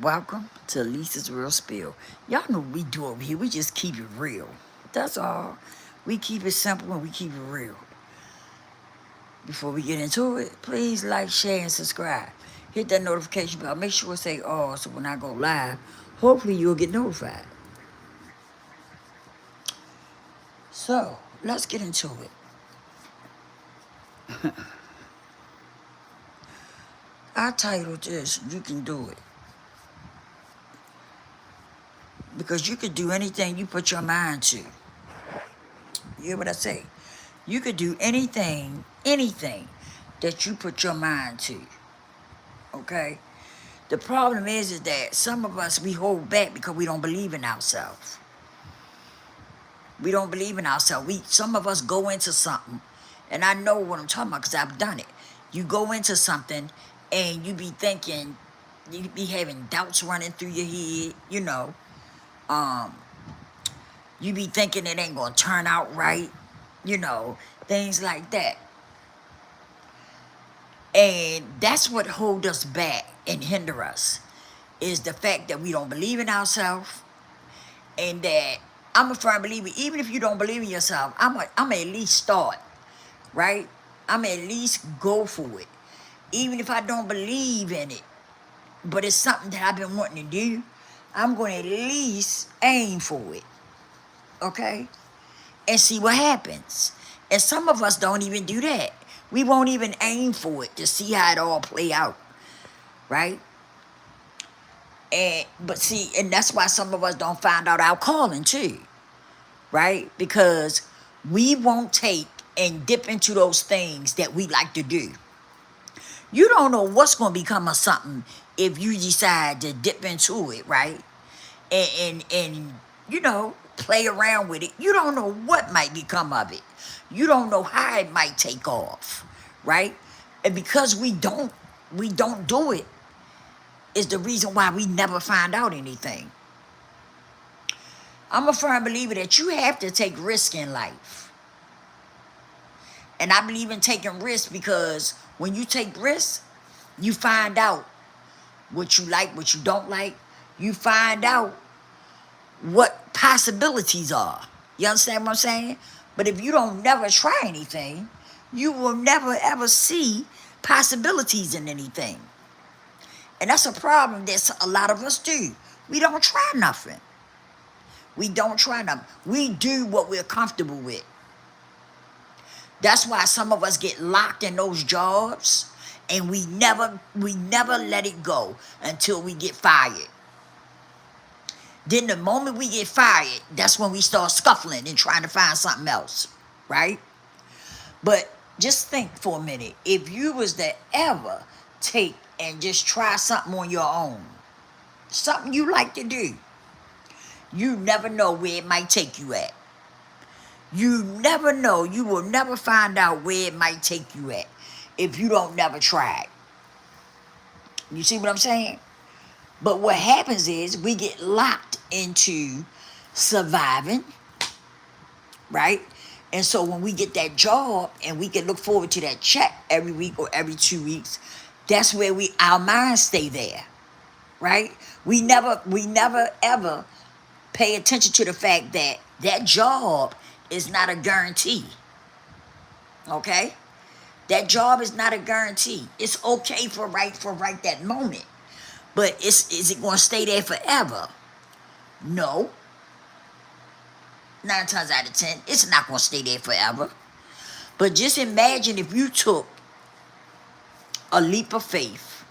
Welcome to Lisa's Real Spill. Y'all know what we do over here. We just keep it real. That's all. We keep it simple and we keep it real. Before we get into it, please like, share, and subscribe. Hit that notification bell. Make sure it say all so when I go live, hopefully you'll get notified. So, let's get into it. I titled this, You Can Do It. Because you could do anything you put your mind to. You hear what I say? You could do anything that you put your mind to. Okay? The problem is that some of us, we hold back because we don't believe in ourselves. We don't believe in ourselves. Some of us go into something, and I know what I'm talking about because I've done it. You go into something, and you be thinking, you be having doubts running through your head, you be thinking it ain't gonna turn out right, things like that. And that's what hold us back and hinder us, is the fact that we don't believe in ourselves, and that I'm a firm believer, even if you don't believe in yourself, I'm at least start, right? I'm at least go for it. Even if I don't believe in it, but it's something that I've been wanting to do, I'm going to at least aim for it, okay? And see what happens. And some of us don't even do that. We won't even aim for it to see how it all play out, right? And that's why some of us don't find out our calling too, right? Because we won't take and dip into those things that we like to do. You don't know what's going to become of something if you decide to dip into it, right? And play around with it. You don't know what might become of it. You don't know how it might take off, right? And because we don't do it, is the reason why we never find out anything. I'm a firm believer that you have to take risk in life. And I believe in taking risks because when you take risks, you find out what you like, what you don't like. You find out what possibilities are. You understand what I'm saying? But if you don't never try anything, you will never ever see possibilities in anything. And that's a problem that a lot of us do. We don't try nothing. We don't try nothing. We do what we're comfortable with. That's why some of us get locked in those jobs and we never let it go until we get fired. Then the moment we get fired, that's when we start scuffling and trying to find something else, right? But just think for a minute. If you was to ever take and just try something on your own, something you like to do, you never know where it might take you at. You never know. You will never find out where it might take you at if you don't never try it. You see what I'm saying? But what happens is we get locked into surviving, right? And so when we get that job and we can look forward to that check every week or every 2 weeks, that's where our minds stay there, right? We never ever pay attention to the fact that that job is not a guarantee, okay? That job is not a guarantee. It's okay for right that moment. But is it going to stay there forever? No. 9 times out of 10, it's not going to stay there forever. But just imagine if you took a leap of faith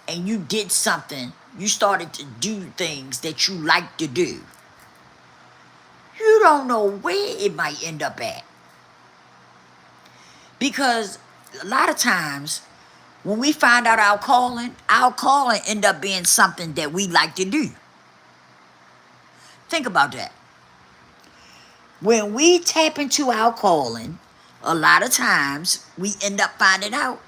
and you did something, you started to do things that you like to do. You don't know where it might end up at. Because a lot of times, when we find out our calling end up being something that we like to do. Think about that. When we tap into our calling, a lot of times we end up finding out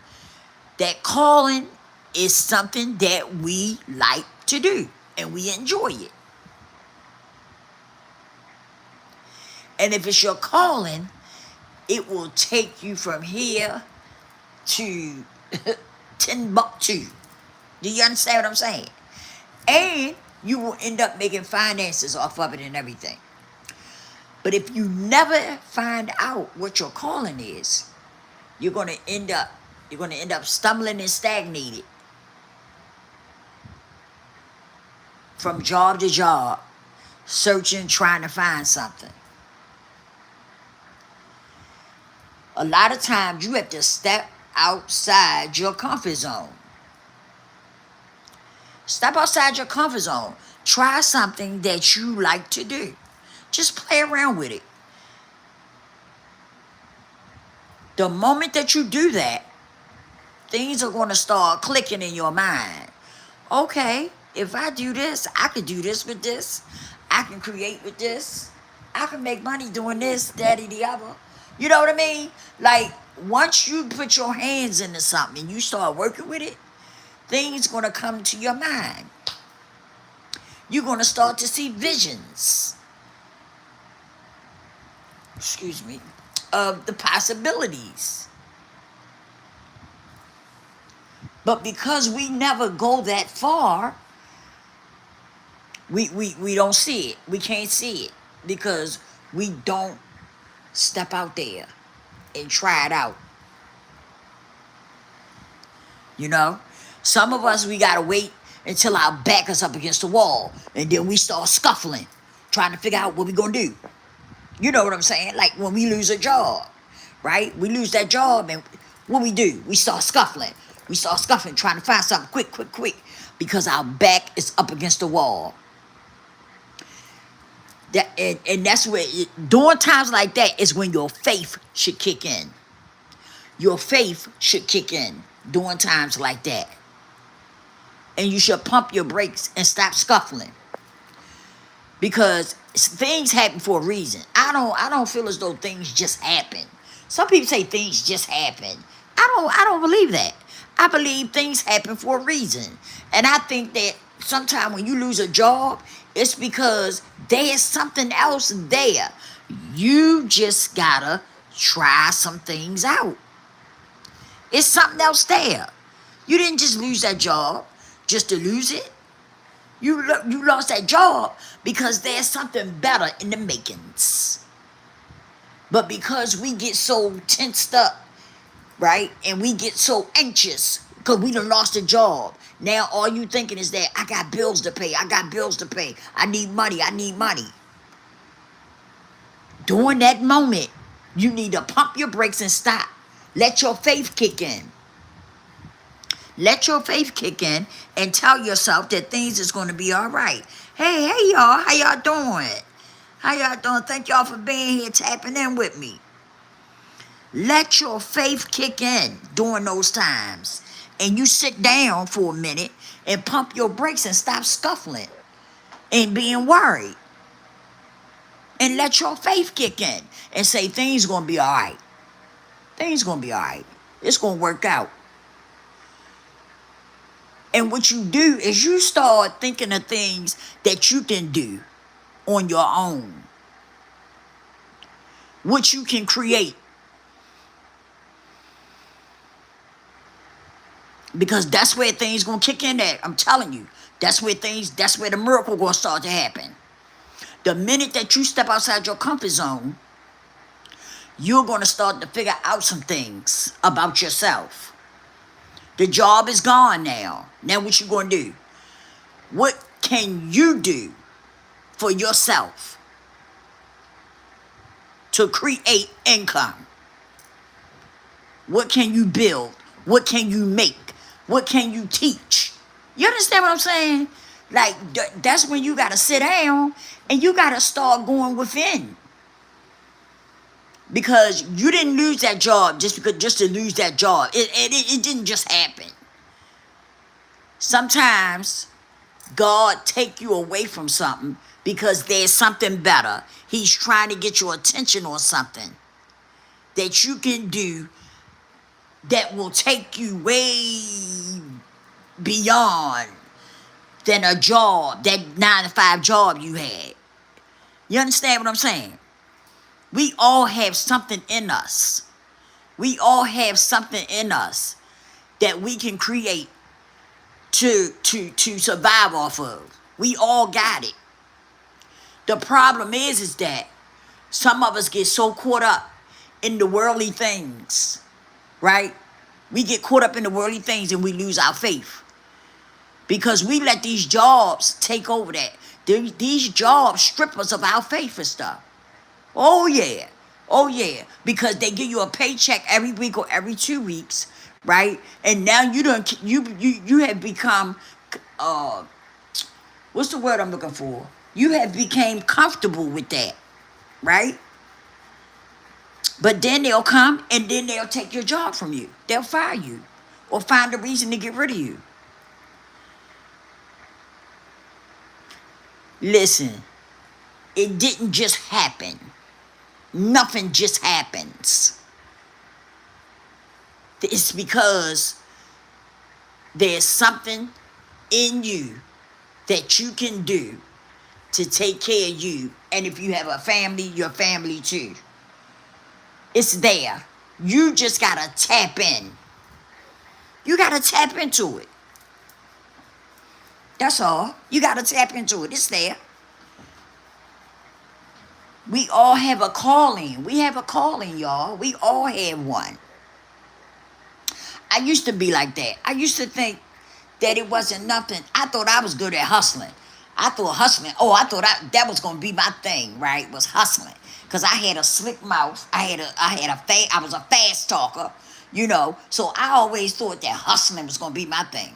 that calling is something that we like to do and we enjoy it. And if it's your calling, it will take you from here to Timbuktu. Do you understand what I'm saying? And you will end up making finances off of it and everything. But if you never find out what your calling is, you're gonna end up stumbling and stagnated from job to job, searching, trying to find something. A lot of times you have to step outside your comfort zone. Step outside your comfort zone. Try something that you like to do. Just play around with it. The moment that you do that, things are going to start clicking in your mind. Okay, if I do this, I could do this with this. I can create with this. I can make money doing this, that, and the other. You know what I mean? Like, once you put your hands into something and you start working with it, things going to come to your mind. You're going to start to see visions, excuse me, of the possibilities. But because we never go that far, we don't see it. We can't see it because we don't step out there and try it out. You know? Some of us, we got to wait until our back is up against the wall. And then we start scuffling, trying to figure out what we're going to do. You know what I'm saying? Like when we lose a job, right? We lose that job and what we do? We start scuffling. We start scuffling, trying to find something quick. Because our back is up against the wall. And that's where, during times like that is when your faith should kick in. Your faith should kick in during times like that. And you should pump your brakes and stop scuffling. Because things happen for a reason. I don't feel as though things just happen. Some people say things just happen. I don't believe that. I believe things happen for a reason. And I think that sometimes when you lose a job, it's because there's something else there. You just gotta try some things out. It's something else there. You didn't just lose that job just to lose it. You lost that job because there's something better in the makings. But because we get so tensed up, right, and we get so anxious because we done lost a job, now all you thinking is that I got bills to pay. I need money. During that moment, you need to pump your brakes and stop. Let your faith kick in. Let your faith kick in and tell yourself that things is going to be all right. Hey, y'all. How y'all doing? Thank y'all for being here, tapping in with me. Let your faith kick in during those times. And you sit down for a minute and pump your brakes and stop scuffling and being worried. And let your faith kick in and say things going to be all right. Things going to be all right. It's going to work out. And what you do is you start thinking of things that you can do on your own. What you can create. Because that's where things going to kick in at. I'm telling you. That's where the miracle going to start to happen. The minute that you step outside your comfort zone, you're going to start to figure out some things about yourself. The job is gone now. Now what you going to do? What can you do for yourself to create income? What can you build? What can you make? What can you teach? You understand what I'm saying? Like, that's when you got to sit down and you got to start going within. Because you didn't lose that job just to lose that job. It didn't just happen. Sometimes God take you away from something because there's something better. He's trying to get your attention on something that you can do that will take you way beyond than a job, that 9-to-5 job you had. You understand what I'm saying? We all have something in us. We all have something in us that we can create to survive off of. We all got it. The problem is that some of us get so caught up in the worldly things, right? We get caught up in the worldly things and we lose our faith because we let these jobs take over that. These jobs strip us of our faith and stuff. Oh yeah. Oh yeah. Because they give you a paycheck every week or every 2 weeks, right? And now you have become uh what's the word I'm looking for? You have became comfortable with that, right? But then they'll come and then they'll take your job from you. They'll fire you or find a reason to get rid of you. Listen, it didn't just happen. Nothing just happens. It's because there's something in you that you can do to take care of you. And if you have a family, your family too. It's there. You just gotta tap in. You gotta tap into it. That's all. You gotta tap into it. It's there. We all have a calling. We have a calling, y'all. We all have one. I used to be like that. I used to think that it wasn't nothing. I thought I was good at hustling. I thought hustling. Oh, I thought that was gonna be my thing, right? Was hustling, cause I had a slick mouth. I was a fast talker, So I always thought that hustling was gonna be my thing.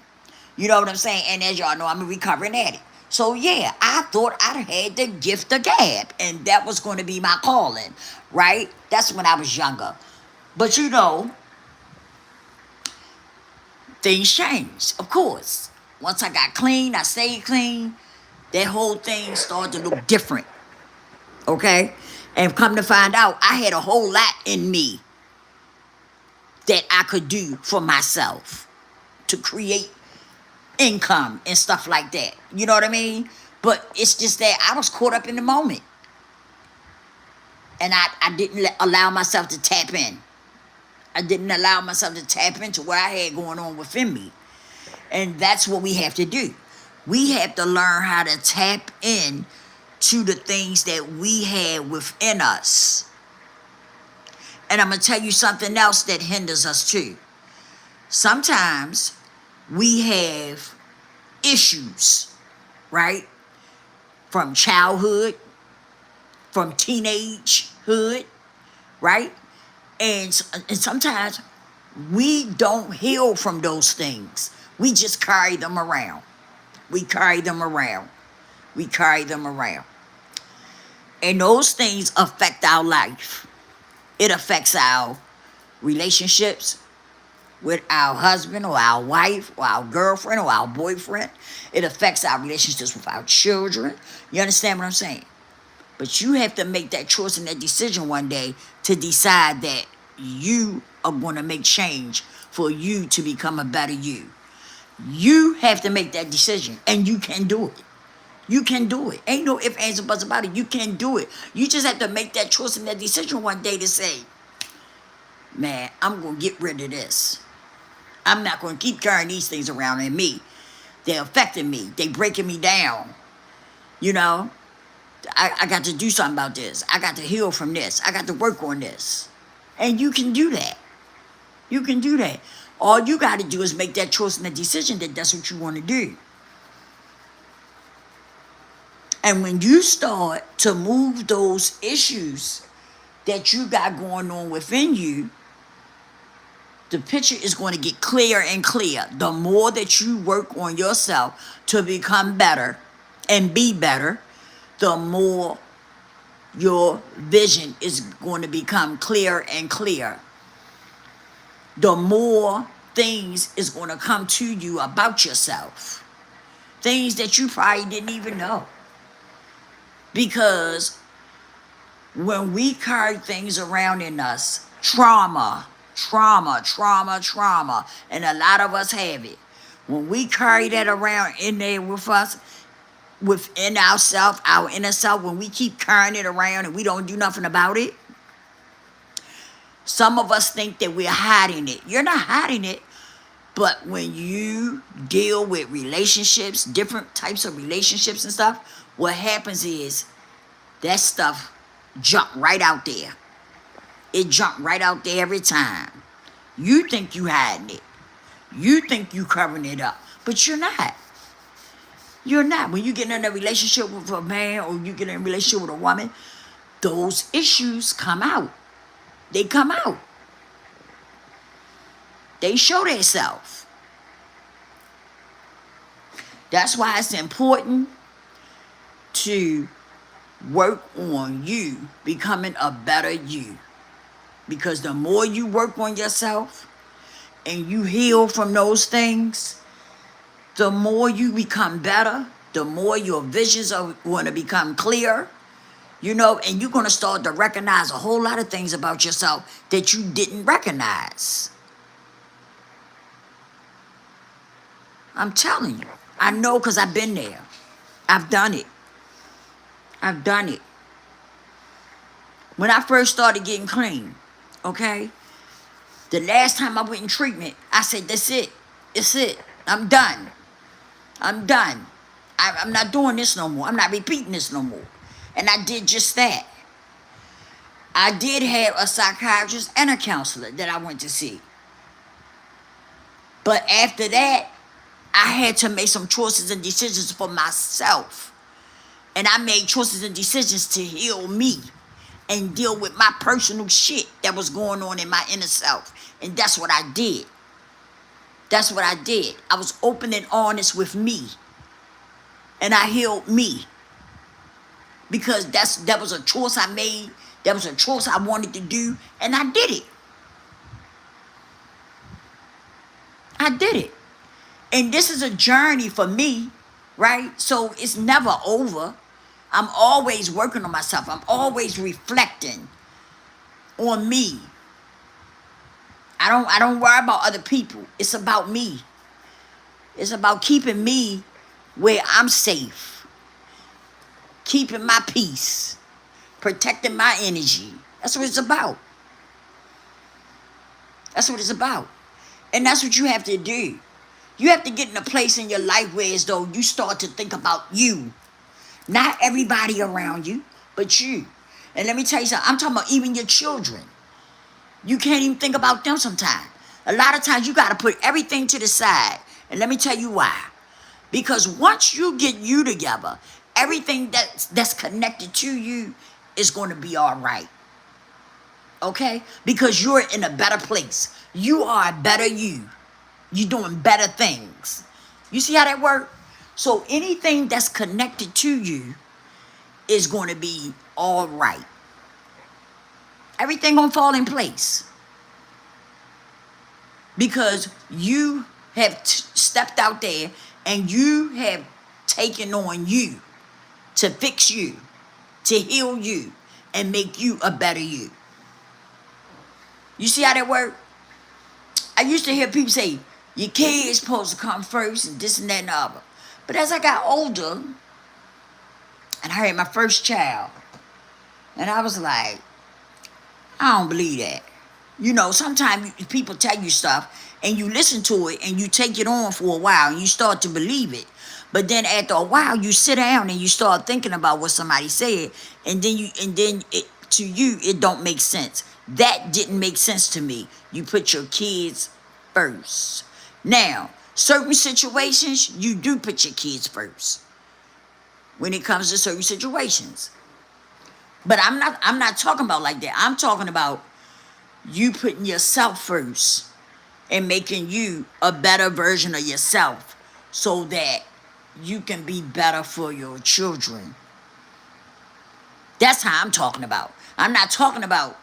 You know what I'm saying? And as y'all know, I'm a recovering addict. So yeah, I thought I had the gift of gab, and that was going to be my calling, right? That's when I was younger. But things changed, of course. Once I got clean, I stayed clean, that whole thing started to look different, okay? And come to find out, I had a whole lot in me that I could do for myself to create income and stuff like that. You know what I mean? But it's just that I was caught up in the moment. And I didn't allow myself to tap in. I didn't allow myself to tap into what I had going on within me. And that's what we have to do. We have to learn how to tap in to the things that we have within us. And I'm going to tell you something else that hinders us too. Sometimes we have issues, right? From childhood, from teenagehood, right? And sometimes we don't heal from those things. We just carry them around. We carry them around. We carry them around. And those things affect our life. It affects our relationships with our husband or our wife or our girlfriend or our boyfriend. It affects our relationships with our children. You understand what I'm saying? But you have to make that choice and that decision one day to decide that you are going to make change for you to become a better you. You have to make that decision, and you can do it. You can do it. Ain't no ifs, ands, or buts about it. You can do it. You just have to make that choice and that decision one day to say, man, I'm going to get rid of this. I'm not going to keep carrying these things around in me. They're affecting me. They're breaking me down. I got to do something about this. I got to heal from this. I got to work on this. And you can do that. You can do that. All you got to do is make that choice and that decision that that's what you want to do. And when you start to move those issues that you got going on within you, the picture is going to get clearer and clearer. The more that you work on yourself to become better and be better, the more your vision is going to become clearer and clearer. The more things is going to come to you about yourself. Things that you probably didn't even know. Because when we carry things around in us, trauma, and a lot of us have it. When we carry that around in there with us, within ourselves, our inner self, when we keep carrying it around and we don't do nothing about it, some of us think that we're hiding it. You're not hiding it, but when you deal with relationships, different types of relationships and stuff, what happens is that stuff jump right out there. It jump right out there every time. You think you hiding it. You think you covering it up, but you're not. You're not. When you get in a relationship with a man or you get in a relationship with a woman, those issues come out. They come out. They show themselves. That's why it's important to work on you becoming a better you. Because the more you work on yourself and you heal from those things, the more you become better, the more your visions are going to become clear, you know, and you're going to start to recognize a whole lot of things about yourself that you didn't recognize. I'm telling you. I know because I've been there. I've done it. I've done it. When I first started getting clean, okay, the last time I went in treatment, I said, that's it. It's it. I'm done. I'm done. I'm not doing this no more. I'm not repeating this no more. And I did just that. I did have a psychiatrist and a counselor that I went to see. But after that, I had to make some choices and decisions for myself. And I made choices and decisions to heal me and deal with my personal shit that was going on in my inner self. And that's what I did. That's what I did. I was open and honest with me. And I healed me. Because that was a choice I made. That was a choice I wanted to do. And I did it. I did it. And this is a journey for me, right? So it's never over. I'm always working on myself. I'm always reflecting on me. I don't worry about other people. It's about me. It's about keeping me where I'm safe. Keeping my peace. Protecting my energy. That's what it's about. That's what it's about. And that's what you have to do. You have to get in a place in your life where as though you start to think about you. Not everybody around you, but you. And let me tell you something. I'm talking about even your children. You can't even think about them sometimes. A lot of times you got to put everything to the side. And let me tell you why. Because once you get you together, everything that's connected to you is going to be all right. Okay? Because you're in a better place. You are a better you. You're doing better things. You see how that works? So anything that's connected to you is going to be all right. Everything going to fall in place. Because you have stepped out there and you have taken on you to fix you, to heal you, and make you a better you. You see how that works? I used to hear people say, your kid's supposed to come first and this and that and the other. But as I got older, and I had my first child, and I was like, I don't believe that. You know, sometimes people tell you stuff, and you listen to it, and you take it on for a while, and you start to believe it. But then after a while, you sit down and you start thinking about what somebody said, and then to you, it don't make sense. That didn't make sense to me. You put your kids first. Now, certain situations, you do put your kids first when it comes to certain situations. But I'm not talking about like that. I'm talking about you putting yourself first and making you a better version of yourself so that you can be better for your children. That's how I'm talking about. I'm not talking about,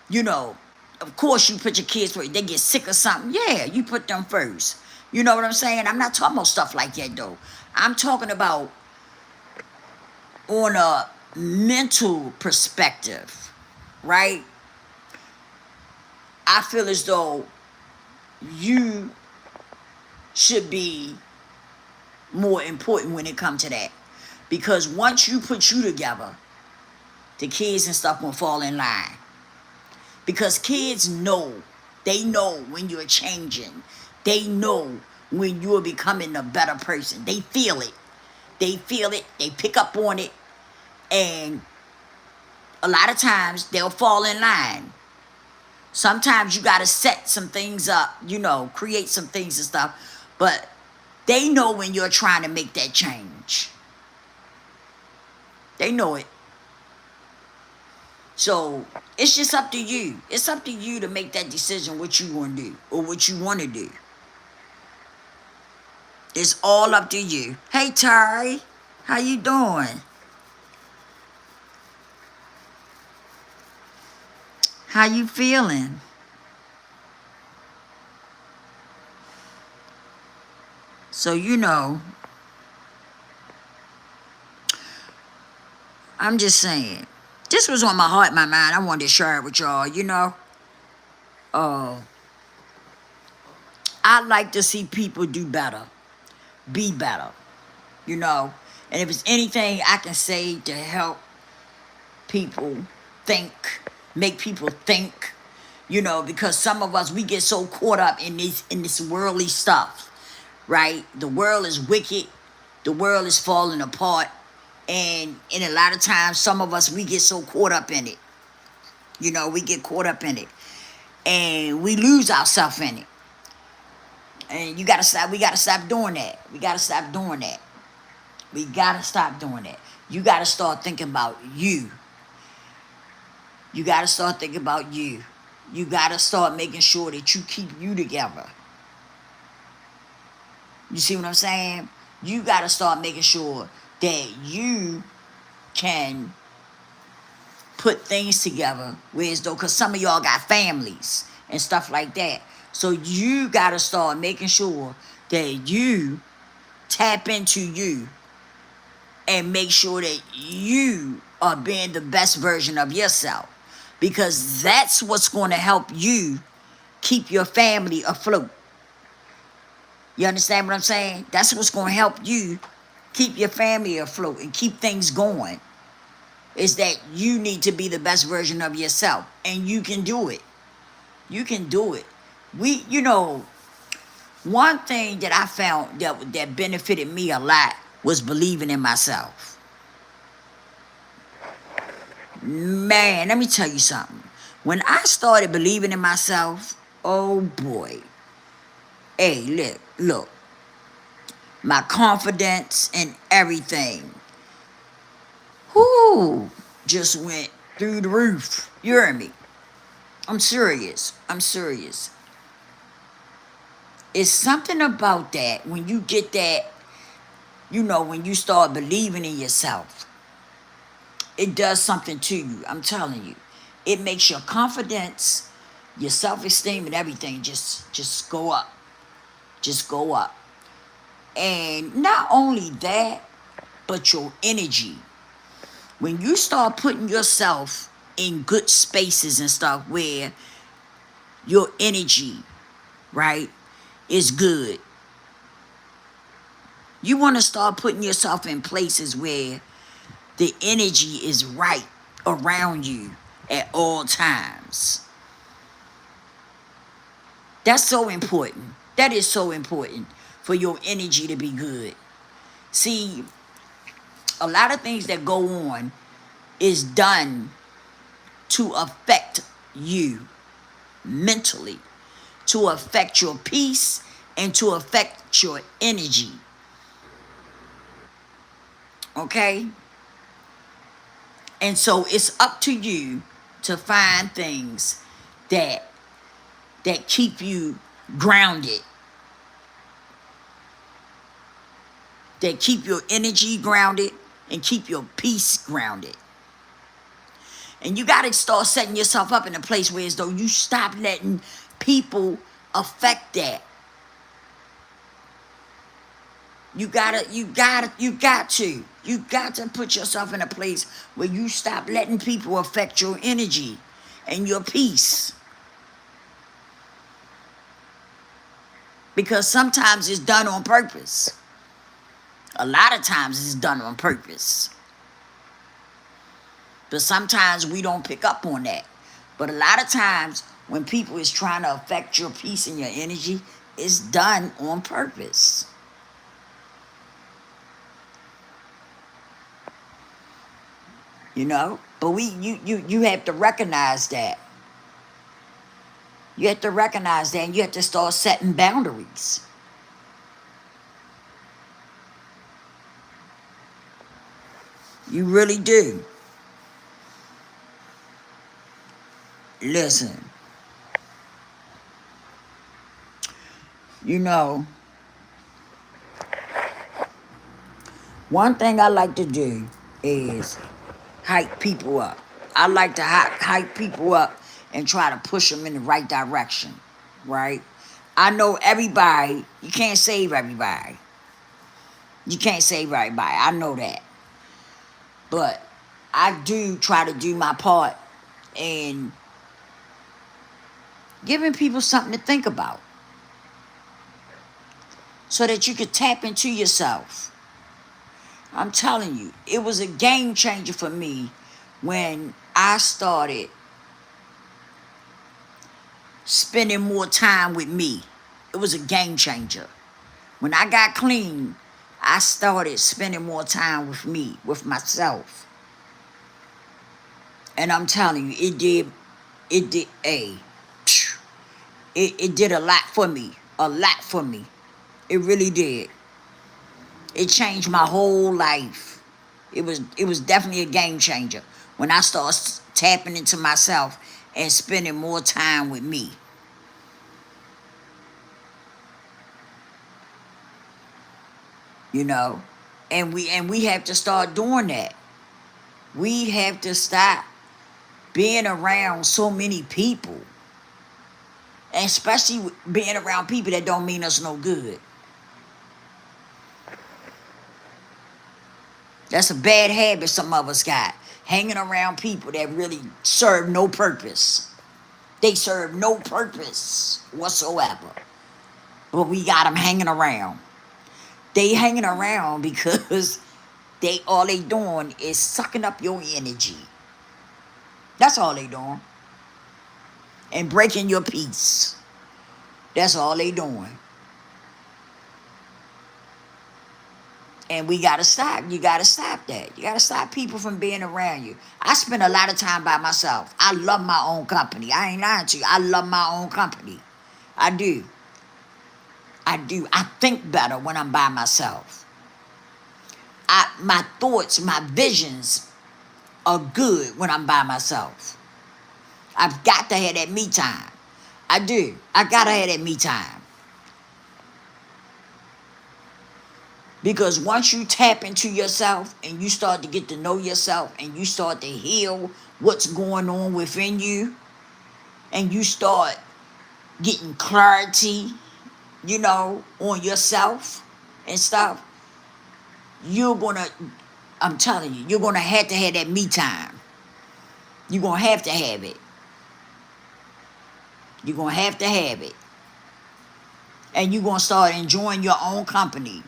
you know, of course you put your kids first. They get sick or something. Yeah, you put them first. You know what I'm saying? I'm not talking about stuff like that, though. I'm talking about on a mental perspective, right? I feel as though you should be more important when it comes to that. Because once you put you together, the kids and stuff will fall in line. Because kids know, they know when you're changing. They know when you are becoming a better person. They feel it. They feel it. They pick up on it. And a lot of times they'll fall in line. Sometimes you got to set some things up, create some things and stuff. But they know when you're trying to make that change. They know it. So it's just up to you. It's up to you to make that decision what you want to do or what you want to do. It's all up to you. Hey, Tari, how you doing? How you feeling? So, I'm just saying. This was on my heart, my mind. I wanted to share it with y'all, I like to see people do better. Be better. And if it's anything I can say to help people think, make people think, because some of us, we get so caught up in this worldly stuff, right? The world is wicked. The world is falling apart. And a lot of times, some of us, we get so caught up in it. We get caught up in it. And we lose ourselves in it. And we gotta stop doing that. We gotta stop doing that. We gotta stop doing that. You gotta start thinking about you. You gotta start thinking about you. You gotta start making sure that you keep you together. You see what I'm saying? You gotta start making sure that you can put things together. Whereas though, because some of y'all got families and stuff like that. So you gotta start making sure that you tap into you and make sure that you are being the best version of yourself. Because that's what's going to help you keep your family afloat. You understand what I'm saying? That's what's going to help you keep your family afloat and keep things going. Is that you need to be the best version of yourself. And you can do it. You can do it. One thing that I found that benefited me a lot was believing in myself. Man, let me tell you something. When I started believing in myself, oh boy. Hey, look. My confidence and everything. Whoo, just went through the roof. You hear me? I'm serious. It's something about that when you get that, when you start believing in yourself. It does something to you. I'm telling you. It makes your confidence, your self-esteem and everything just go up. Just go up. And not only that, but your energy. When you start putting yourself in good spaces and stuff where your energy, right, is good. You want to start putting yourself in places where the energy is right around you at all times. That's so important. That is so important for your energy to be good. See, a lot of things that go on is done to affect you mentally, to affect your peace, and to affect your energy. Okay? And so it's up to you to find things that keep you grounded, that keep your energy grounded and keep your peace grounded. And you got to start setting yourself up in a place where as though you stop letting people affect that. You got to put yourself in a place where you stop letting people affect your energy and your peace. Because sometimes it's done on purpose. A lot of times it's done on purpose. But sometimes we don't pick up on that. But a lot of times when people is trying to affect your peace and your energy, It's done on purpose. You know? But you have to recognize that. You have to recognize that, and you have to start setting boundaries. You really do. Listen, you know, one thing I like to do is hype people up. I like to hype people up and try to push them in the right direction, right? I know everybody, you can't save everybody. You can't save everybody. I know that. But I do try to do my part in giving people something to think about so that you could tap into yourself. I'm telling you, it was a game changer for me when I started spending more time with me. It was a game changer. When I got clean, I started spending more time with me, with myself. And I'm telling you, it did a lot for me. A lot for me. It really did. It changed my whole life. It was definitely a game changer when I started tapping into myself and spending more time with me. You know, and we have to start doing that. We have to stop being around so many people, and especially being around people that don't mean us no good. That's a bad habit some of us got. Hanging around people that really serve no purpose. They serve no purpose whatsoever. But we got them hanging around. They hanging around because all they doing is sucking up your energy. That's all they doing. And breaking your peace. That's all they doing. And we gotta stop. You gotta stop that. You gotta stop people from being around you. I spend a lot of time by myself. I love my own company. I ain't lying to you. I love my own company. I do. I do. I think better when I'm by myself. My thoughts, my visions are good when I'm by myself. I've got to have that me time. I do. I gotta have that me time. Because once you tap into yourself and you start to get to know yourself and you start to heal what's going on within you and you start getting clarity, on yourself and stuff, I'm telling you, you're gonna have to have that me time. You're gonna have to have it. You're gonna have to have it. And you're gonna start enjoying your own company.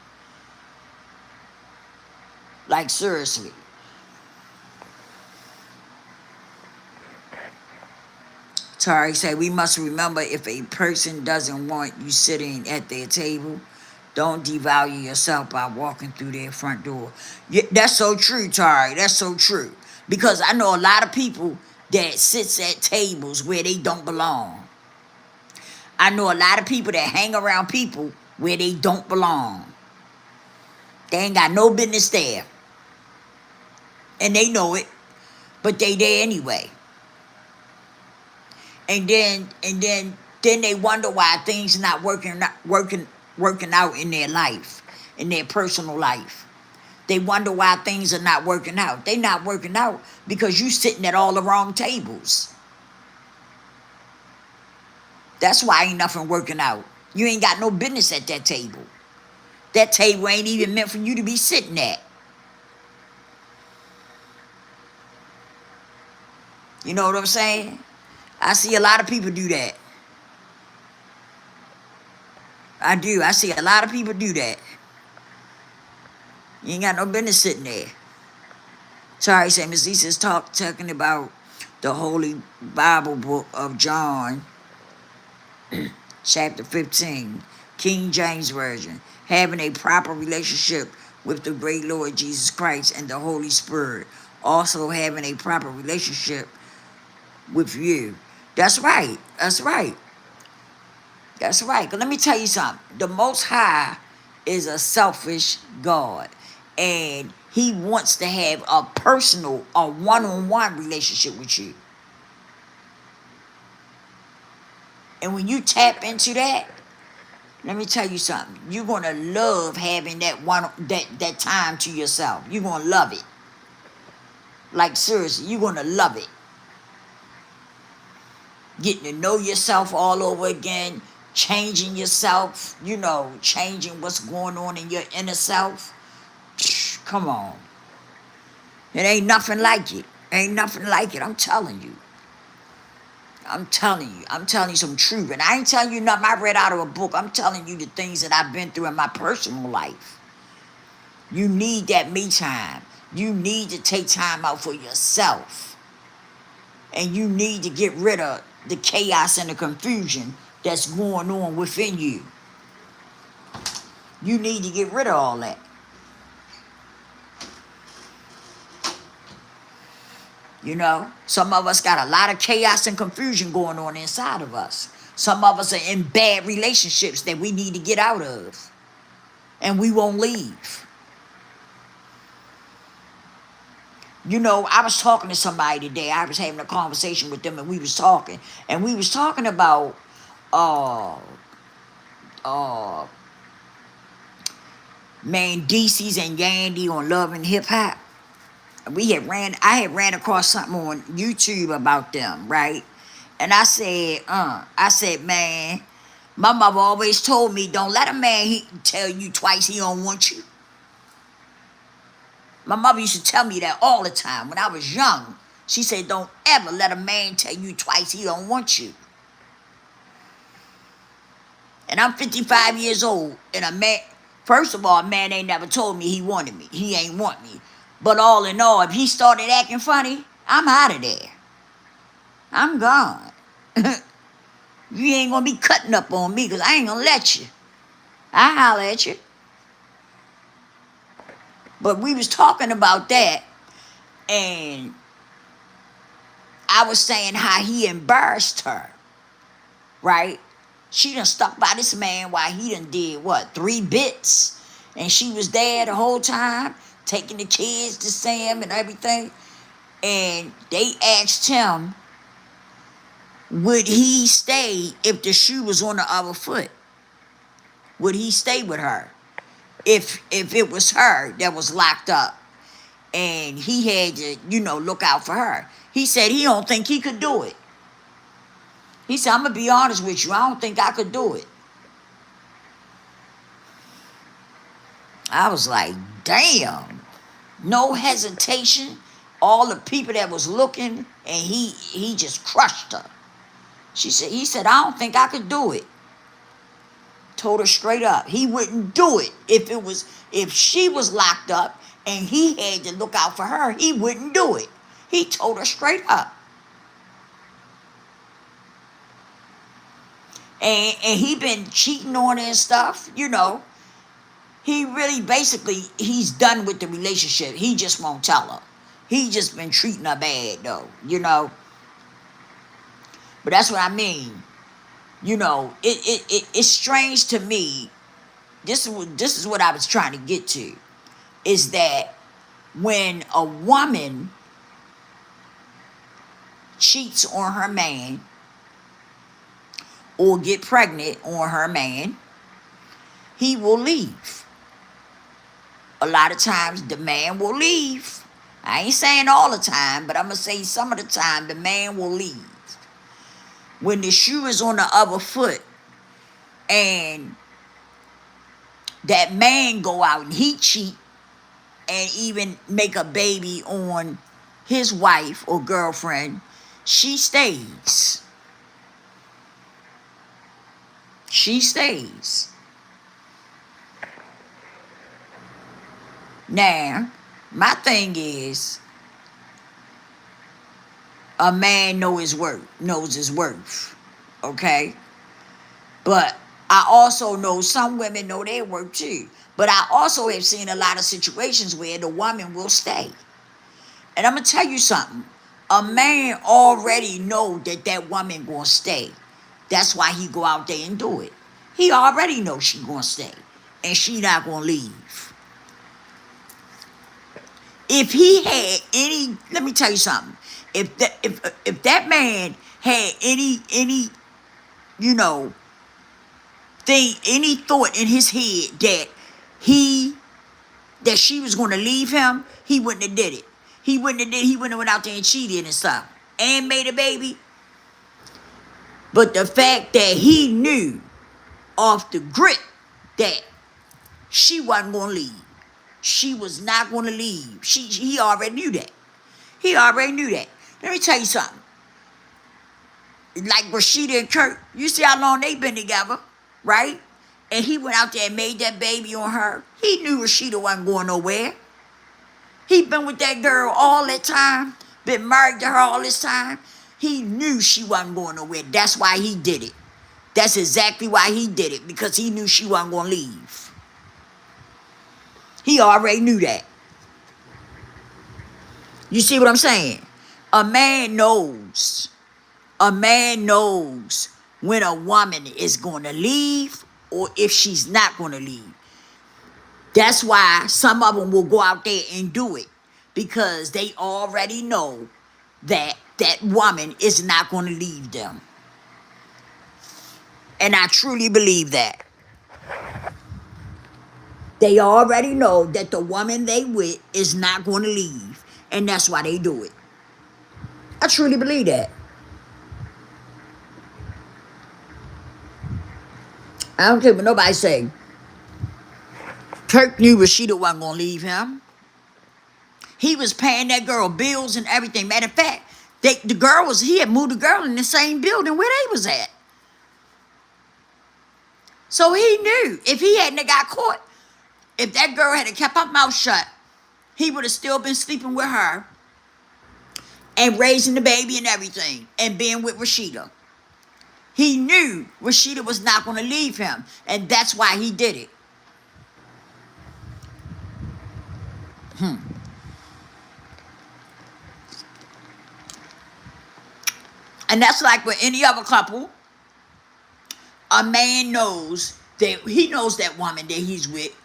Like, seriously. Tari said, we must remember if a person doesn't want you sitting at their table, don't devalue yourself by walking through their front door. Yeah, that's so true, Tari. That's so true. Because I know a lot of people that sits at tables where they don't belong. I know a lot of people that hang around people where they don't belong. They ain't got no business there. And they know it, but they there anyway. And then they wonder why things not working out in their life, in their personal life. They wonder why things are not working out. They not working out because you sitting at all the wrong tables. That's why ain't nothing working out. You ain't got no business at that table. That table ain't even meant for you to be sitting at. You know what I'm saying? I see a lot of people do that. I do. I see a lot of people do that. You ain't got no business sitting there. Sorry, Sam. Miss Lisa's talking about the Holy Bible book of John, chapter 15, King James Version. Having a proper relationship with the great Lord Jesus Christ and the Holy Spirit. Also having a proper relationship with you. That's right. That's right. That's right. 'Cause let me tell you something. The Most High is a selfish God. And he wants to have a personal, a one-on-one relationship with you. And when you tap into that, let me tell you something. You're gonna love having that time to yourself. You're gonna love it. Like seriously, you're gonna love it. Getting to know yourself all over again, changing yourself, changing what's going on in your inner self. Come on. It ain't nothing like it. Ain't nothing like it. I'm telling you. I'm telling you. I'm telling you some truth. And I ain't telling you nothing I read out of a book. I'm telling you the things that I've been through in my personal life. You need that me time. You need to take time out for yourself. And you need to get rid of the chaos and the confusion that's going on within you. You need to get rid of all that. Some of us got a lot of chaos and confusion going on inside of us. Some of us are in bad relationships that we need to get out of. And we won't leave. I was talking to somebody today. I was having a conversation with them and we was talking. And we was talking about DC's and Yandy on Love and Hip Hop. I had ran across something on YouTube about them, right? And I said, man, my mother always told me, don't let a man tell you twice he don't want you. My mother used to tell me that all the time when I was young. She said, don't ever let a man tell you twice he don't want you. And I'm 55 years old, and first of all, a man ain't never told me he wanted me. He ain't want me. But all in all, if he started acting funny, I'm out of there. I'm gone. You ain't gonna be cutting up on me because I ain't gonna let you. I holler at you. But we was talking about that, and I was saying how he embarrassed her, right? She done stuck by this man while he done did, 3 bits? And she was there the whole time, taking the kids to Sam and everything. And they asked him, would he stay if the shoe was on the other foot? Would he stay with her? If it was her that was locked up and he had to, look out for her. He said he don't think he could do it. He said, I'm going to be honest with you, I don't think I could do it. I was like, damn. No hesitation. All the people that was looking, and he just crushed her. He said, I don't think I could do it. Told her straight up. He wouldn't do it. If she was locked up and he had to look out for her, he wouldn't do it. He told her straight up. And he been cheating on her and stuff, He really basically, he's done with the relationship. He just won't tell her. He just been treating her bad though, But that's what I mean. It's strange to me. This is what I was trying to get to. Is that when a woman cheats on her man or get pregnant on her man, he will leave. A lot of times the man will leave. I ain't saying all the time, but I'm going to say some of the time the man will leave. When the shoe is on the other foot and that man go out and he cheat and even make a baby on his wife or girlfriend, she stays. She stays. Now, my thing is, a man knows his worth, okay? But I also know some women know their work too. But I also have seen a lot of situations where the woman will stay. And I'm gonna tell you something. A man already know that that woman gonna stay. That's why he go out there and do it. He already know she gonna stay, and she not gonna leave. If he had any, let me tell you something. If that man had any you know thing, any thought in his head that he that she was gonna leave him, he wouldn't have did it. He wouldn't have went out there and cheated and stuff and made a baby. But the fact that he knew off the grip that she wasn't gonna leave. She was not gonna leave. He already knew that. He already knew that. Let me tell you something. Like Rashida and Kurt, you see how long they been together, right? And he went out there and made that baby on her. He knew Rashida wasn't going nowhere. He been with that girl all that time, been married to her all this time. He knew she wasn't going nowhere. That's why he did it. That's exactly why he did it, because he knew she wasn't going to leave. He already knew that. You see what I'm saying? A man knows. A man knows when a woman is going to leave or if she's not going to leave. That's why some of them will go out there and do it, because they already know that that woman is not going to leave them. And I truly believe that. They already know that the woman they with is not going to leave. And that's why they do it. I truly believe that. I don't care what nobody say. Kirk knew Rashida wasn't going to leave him. He was paying that girl bills and everything. Matter of fact, he had moved the girl in the same building where they was at. So he knew if he hadn't got caught, if that girl had kept her mouth shut, he would have still been sleeping with her and raising the baby and everything and being with Rashida. He knew Rashida was not going to leave him, and that's why he did it. And that's like with any other couple. A man knows that he knows that woman that he's with,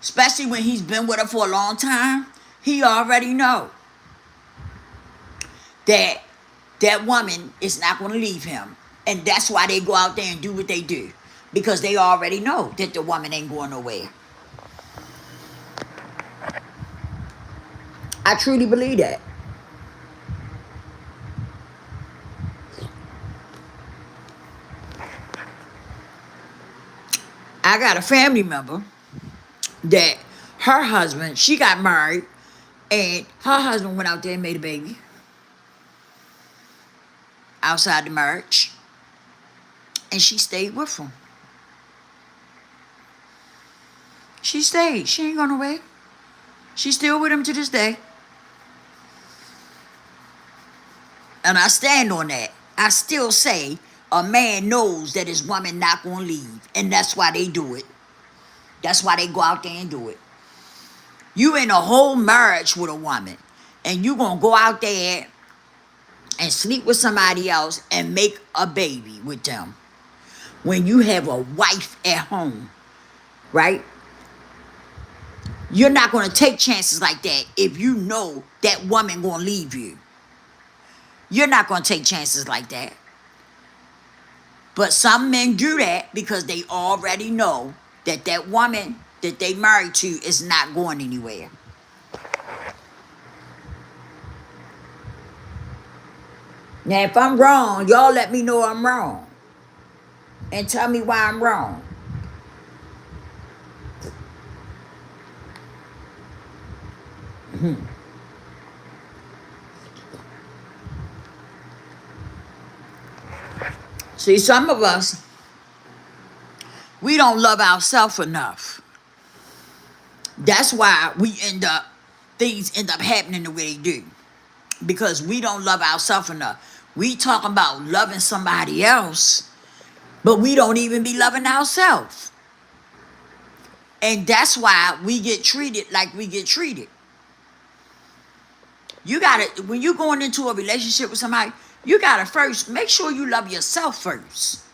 especially when he's been with her for a long time. He already know that that woman is not going to leave him. And that's why they go out there and do what they do, because they already know that the woman ain't going nowhere. I truly believe that. I got a family member that her husband, she got married, and her husband went out there and made a baby outside the marriage, and she stayed with him. She stayed. She ain't gone away. She's still with him to this day. And I stand on that. I still say a man knows that his woman not going to leave. And that's why they do it. That's why they go out there and do it. You in a whole marriage with a woman, and you going to go out there and sleep with somebody else and make a baby with them when you have a wife at home, right? You're not going to take chances like that if you know that woman going to leave you. You're not going to take chances like that. But some men do that because they already know that that woman that they married to is not going anywhere. Now, if I'm wrong, y'all let me know I'm wrong. And tell me why I'm wrong. See, some of us, we don't love ourselves enough. That's why things end up happening the way they do. Because we don't love ourselves enough. We talking about loving somebody else, But we don't even be loving ourselves. And that's why we get treated like we get treated. You gotta, when you're going into a relationship with somebody, you gotta first make sure you love yourself first.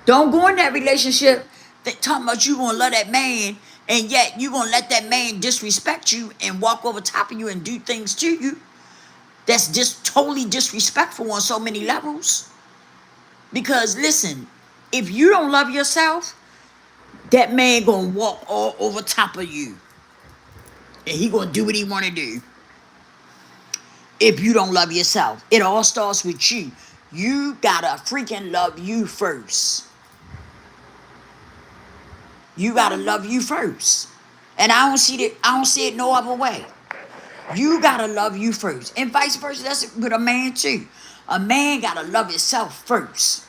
Don't go in that relationship that talking about you gonna love that man, and yet you gonna let that man disrespect you and walk over top of you and do things to you that's just totally disrespectful on so many levels. Because listen, if you don't love yourself, that man gonna walk all over top of you, and he gonna do what he wanna do. If you don't love yourself, it all starts with you. You gotta freaking love you first. You gotta love you first. And I don't see it no other way. You gotta love you first. And vice versa, that's with a man too. A man gotta love himself first.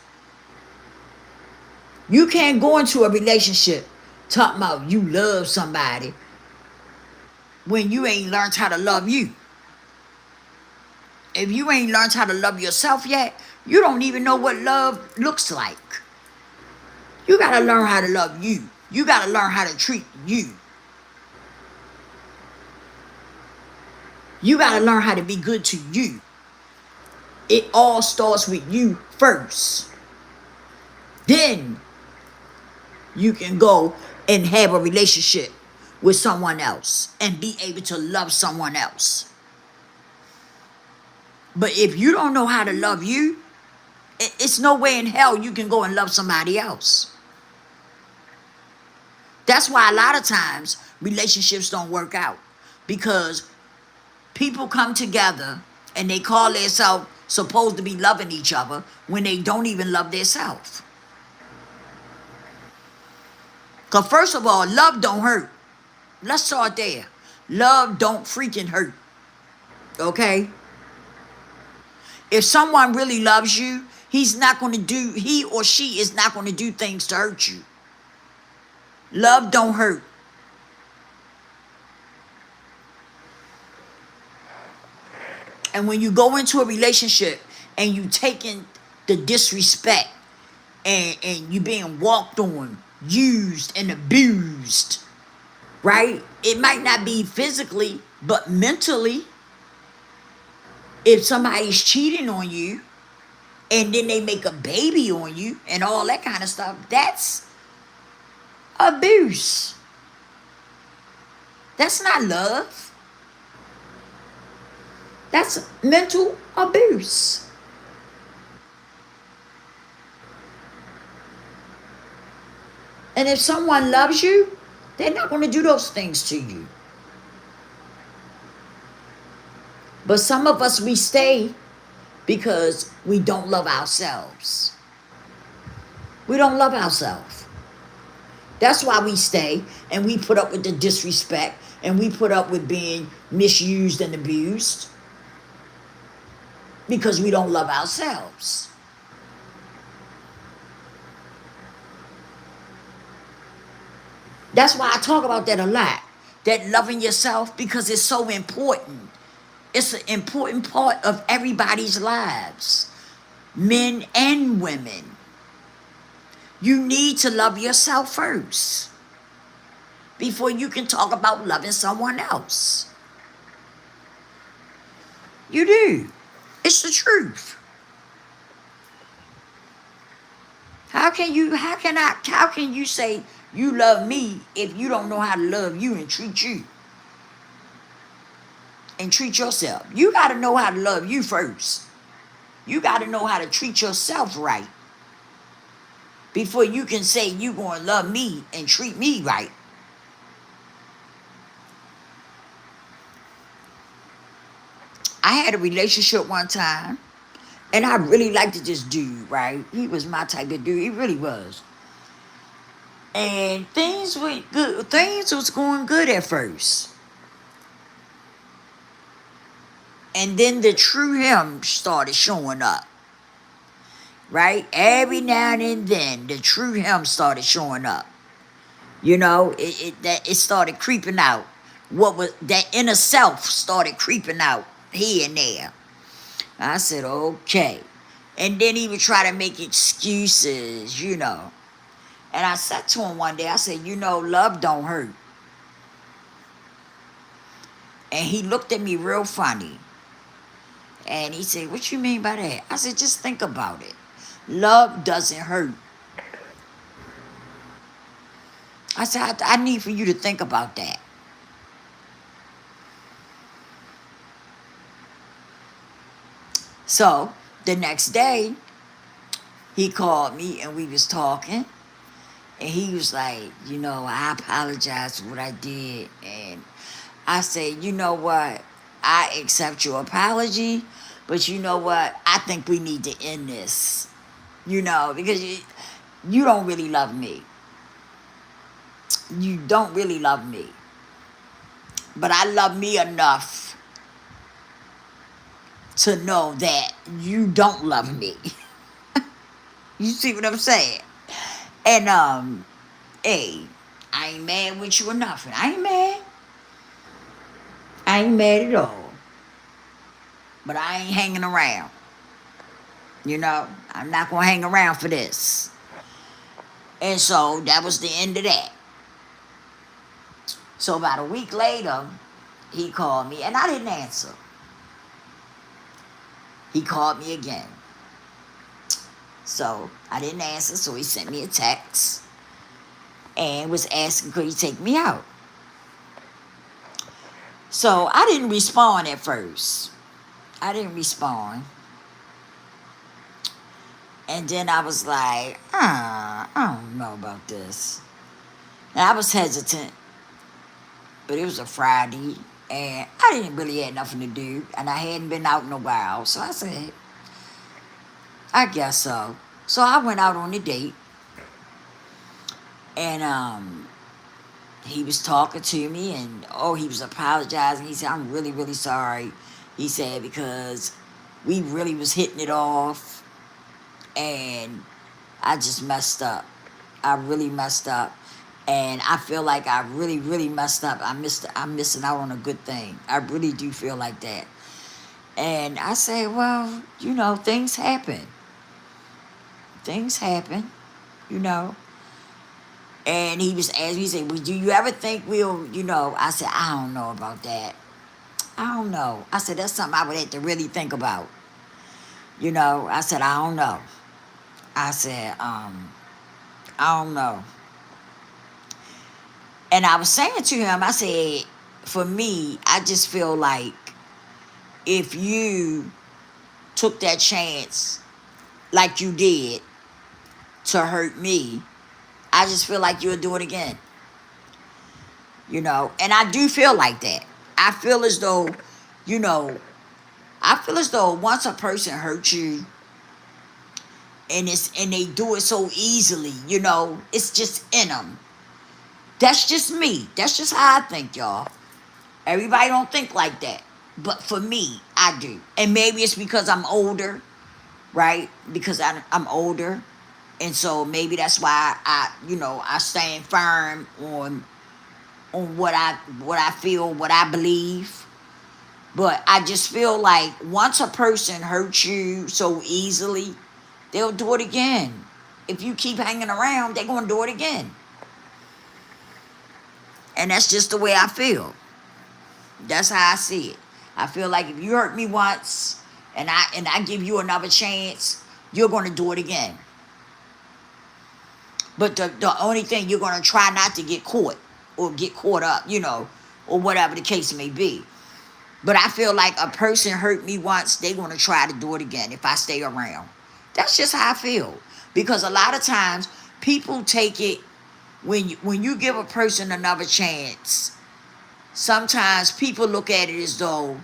You can't go into a relationship talking about you love somebody when you ain't learned how to love you. If you ain't learned how to love yourself yet, you don't even know what love looks like. You gotta learn how to love you. You gotta learn how to treat you. You gotta learn how to be good to you. It all starts with you first. Then you can go and have a relationship with someone else and be able to love someone else. But if you don't know how to love you, it's no way in hell you can go and love somebody else. That's why a lot of times relationships don't work out, because people come together and they call themselves supposed to be loving each other when they don't even love themselves. Because first of all, love don't hurt. Let's start there. Love don't freaking hurt. Okay? If someone really loves you, he or she is not going to do things to hurt you. Love don't hurt. And when you go into a relationship and you taking the disrespect and you being walked on, used and abused, right? It might not be physically, but mentally. If somebody's cheating on you and then they make a baby on you and all that kind of stuff, that's abuse. That's not love. That's mental abuse. And if someone loves you, they're not going to do those things to you. But some of us, we stay because we don't love ourselves. We don't love ourselves. That's why we stay and we put up with the disrespect and we put up with being misused and abused, because we don't love ourselves. That's why I talk about that a lot, that loving yourself, because it's so important. It's an important part of everybody's lives, men and women. You need to love yourself first before you can talk about loving someone else. You do. It's the truth. How can you say you love me if you don't know how to love you and treat you? And treat yourself. You got to know how to love you first. You got to know how to treat yourself right before you can say you going to love me and treat me right. I had a relationship one time, and I really liked this dude, right? He was my type of dude. He really was. And things went good. Things was going good at first. And then the true him started showing up. Right? Every now and then, the true him started showing up. You know, it started creeping out. What was that inner self started creeping out here and there. I said, okay. And then he would try to make excuses, you know. And I said to him one day, I said, you know, love don't hurt. And he looked at me real funny. And he said, what you mean by that? I said, just think about it. Love doesn't hurt. I said, I need for you to think about that. So the next day, he called me and we was talking. And he was like, you know, I apologize for what I did. And I said, you know what? I accept your apology. But you know what? I think we need to end this. You know, because you don't really love me. You don't really love me. But I love me enough to know that you don't love me. You see what I'm saying? And hey, I ain't mad with you or nothing. I ain't mad. I ain't mad at all. But I ain't hanging around. You know, I'm not gonna hang around for this. And so that was the end of that. So about a week later, he called me and I didn't answer. He called me again. So I didn't answer, so he sent me a text and was asking could he take me out. So I didn't respond at first. I didn't respond. And then I was like, I don't know about this. And I was hesitant, but it was a Friday, and I didn't really have nothing to do, and I hadn't been out in a while. So I said, I guess so. So I went out on a date, and he was talking to me, and he was apologizing. He said, I'm really, really sorry. He said, because we really was hitting it off, and I just messed up. I really messed up. And I feel like I really, really messed up. I'm missing out on a good thing. I really do feel like that. And I say, well, you know, things happen. Things happen, you know. And he was asking, he said, well, do you ever think we'll, you know, I said, I don't know about that. I don't know. I said, that's something I would have to really think about. You know, I said, I don't know. I said, I don't know. And I was saying to him, I said, for me, I just feel like if you took that chance like you did to hurt me, I just feel like you'll do it again. You know, and I do feel like that. I feel as though, you know, I feel as though once a person hurts you and they do it so easily, you know, it's just in them. That's just me. That's just how I think, y'all. Everybody don't think like that. But for me, I do. And maybe it's because I'm older, right? Because I'm older. And so maybe that's why I stand firm on what I feel, what I believe. But I just feel like once a person hurts you so easily, they'll do it again. If you keep hanging around, they're going to do it again. And that's just the way I feel. That's how I see it. I feel like if you hurt me once and I give you another chance, you're going to do it again. But the only thing, you're going to try not to get caught or get caught up, you know, or whatever the case may be. But I feel like a person hurt me once, they're going to try to do it again if I stay around. That's just how I feel. Because a lot of times people take it, when you give a person another chance, sometimes people look at it as though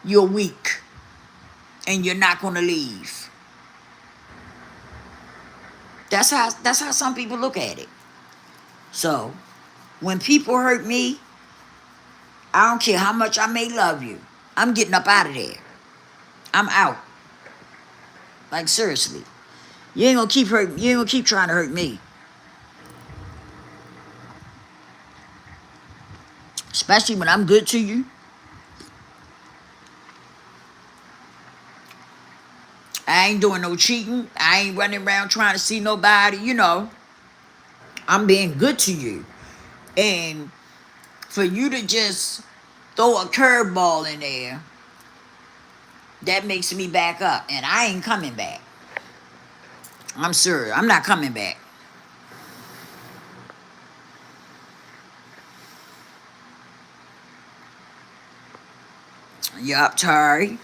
you're weak and you're not going to leave. That's how some people look at it. So when people hurt me, I don't care how much I may love you, I'm getting up out of there. I'm out. Like, seriously. You ain't gonna keep trying to hurt me. Especially when I'm good to you. ain't doing no cheating. I ain't running around trying to see nobody. You know, I'm being good to you. And for you to just throw a curveball in there, that makes me back up. And I ain't coming back. I'm sure. I'm not coming back. Yup, Tari.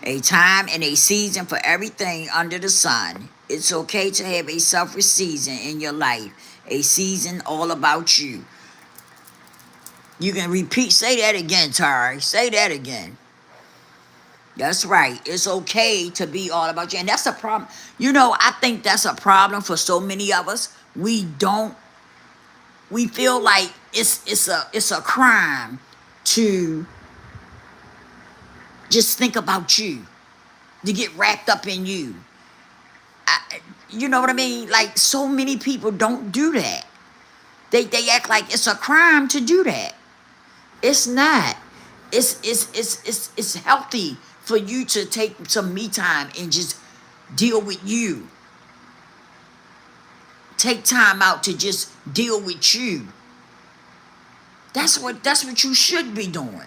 A time and a season for everything under the sun. It's okay to have a selfish season in your life. A season all about you. You can repeat, say that again, Tari. Say that again. That's right. It's okay to be all about you. And that's a problem. You know, I think that's a problem for so many of us. We feel like it's a crime to just think about you, to get wrapped up in you. You know what I mean? Like, so many people don't do that. They act like it's a crime to do that. It's not. It's healthy for you to take some me time and just deal with you. Take time out to just deal with you. That's what you should be doing.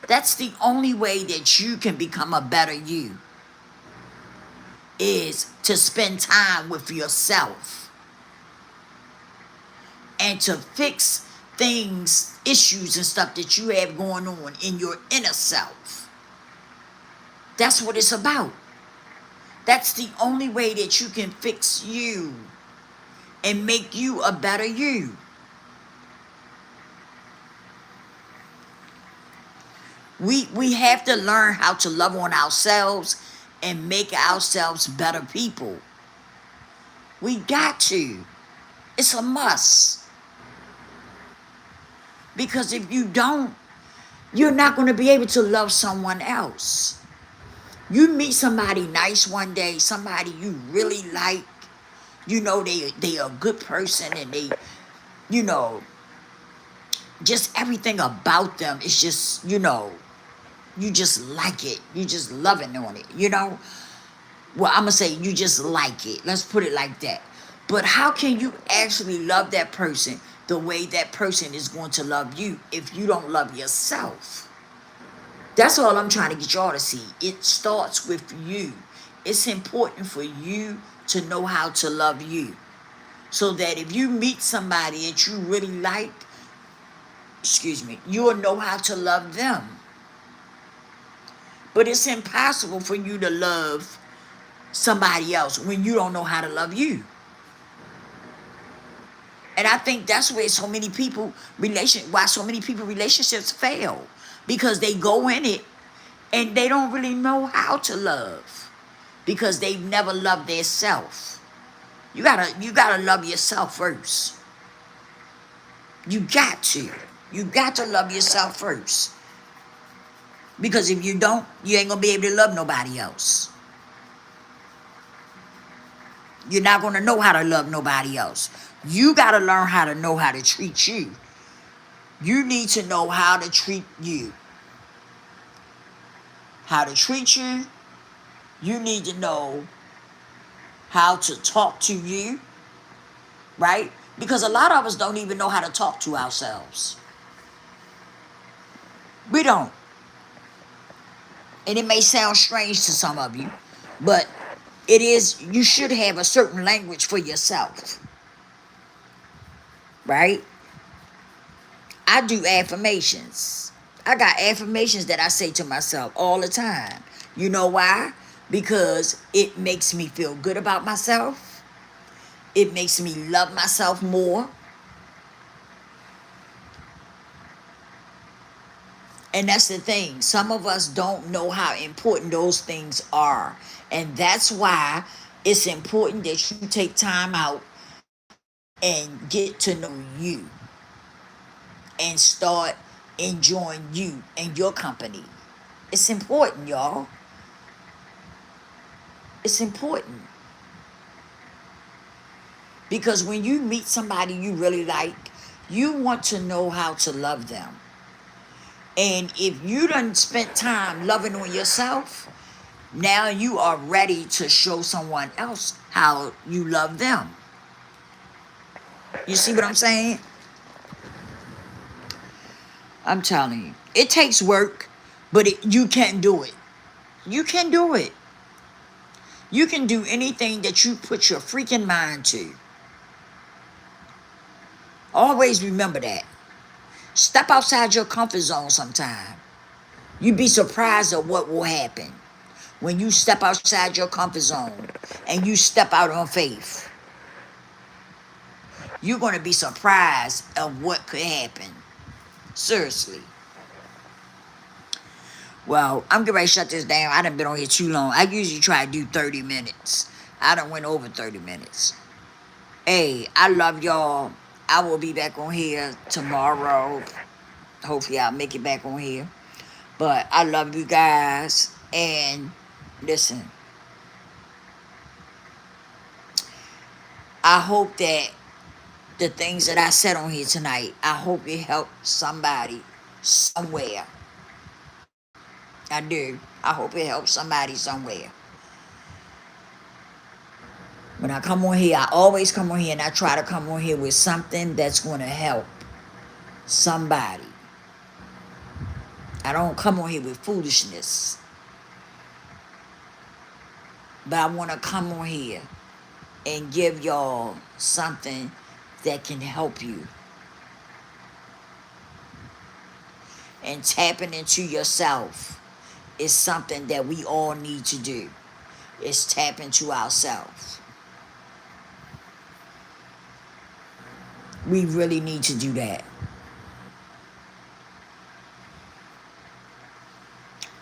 That's the only way that you can become a better you, is to spend time with yourself and to fix things, issues and stuff that you have going on in your inner self. That's what it's about. That's the only way that you can fix you and make you a better you. We have to learn how to love on ourselves and make ourselves better people. We got to. It's a must. Because if you don't, you're not going to be able to love someone else. You meet somebody nice one day, somebody you really like, you know they are a good person, and they, you know, just everything about them is just, you know, you just like it. You just loving on it, you know? Well, I'm going to say you just like it. Let's put it like that. But how can you actually love that person the way that person is going to love you if you don't love yourself? That's all I'm trying to get y'all to see. It starts with you. It's important for you to know how to love you, so that if you meet somebody that you really like, you'll know how to love them. But it's impossible for you to love somebody else when you don't know how to love you. And I think that's where why so many people relationships fail, because they go in it and they don't really know how to love, because they've never loved their self. You gotta love yourself first. You got to love yourself first, because if you don't, you ain't gonna be able to love nobody else. You're not gonna know how to love nobody else. You gotta learn how to know how to treat you. You need to know how to treat you. How to treat you. You need to know how to talk to you, right? Because a lot of us don't even know how to talk to ourselves. We don't. And it may sound strange to some of you, but you should have a certain language for yourself, right? I do affirmations. I got affirmations that I say to myself all the time. You know why? Because it makes me feel good about myself. It makes me love myself more. And that's the thing. Some of us don't know how important those things are. And that's why it's important that you take time out and get to know you and start enjoying you and your company. It's important, y'all. It's important. Because when you meet somebody you really like, you want to know how to love them. And if you done spent time loving on yourself, now you are ready to show someone else how you love them. You see what I'm saying? I'm telling you. It takes work, but you can do it. You can do it. You can do anything that you put your freaking mind to. Always remember that. Step outside your comfort zone sometime. You'd be surprised at what will happen when you step outside your comfort zone and you step out on faith. You're going to be surprised at what could happen. Seriously. Well, I'm getting ready to shut this down. I done been on here too long. I usually try to do 30 minutes. I done went over 30 minutes. Hey, I love y'all. I will be back on here tomorrow. Hopefully I'll make it back on here. But I love you guys. And listen, I hope that the things that I said on here tonight, I hope it helped somebody somewhere. I do. I hope it helps somebody somewhere. When I come on here, I always come on here and I try to come on here with something that's going to help somebody. I don't come on here with foolishness. But I want to come on here and give y'all something that can help you. And tapping into yourself is something that we all need to do. It's tap into ourselves. We really need to do that.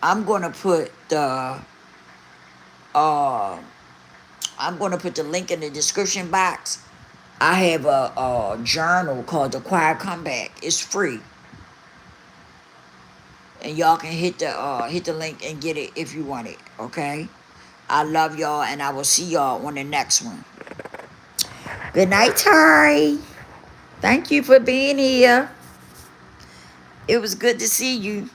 I'm going to put the link in the description box. I have a journal called The Quiet Comeback. It's free. And y'all can hit the link and get it if you want it, okay? I love y'all, and I will see y'all on the next one. Good night, Terry. Thank you for being here. It was good to see you.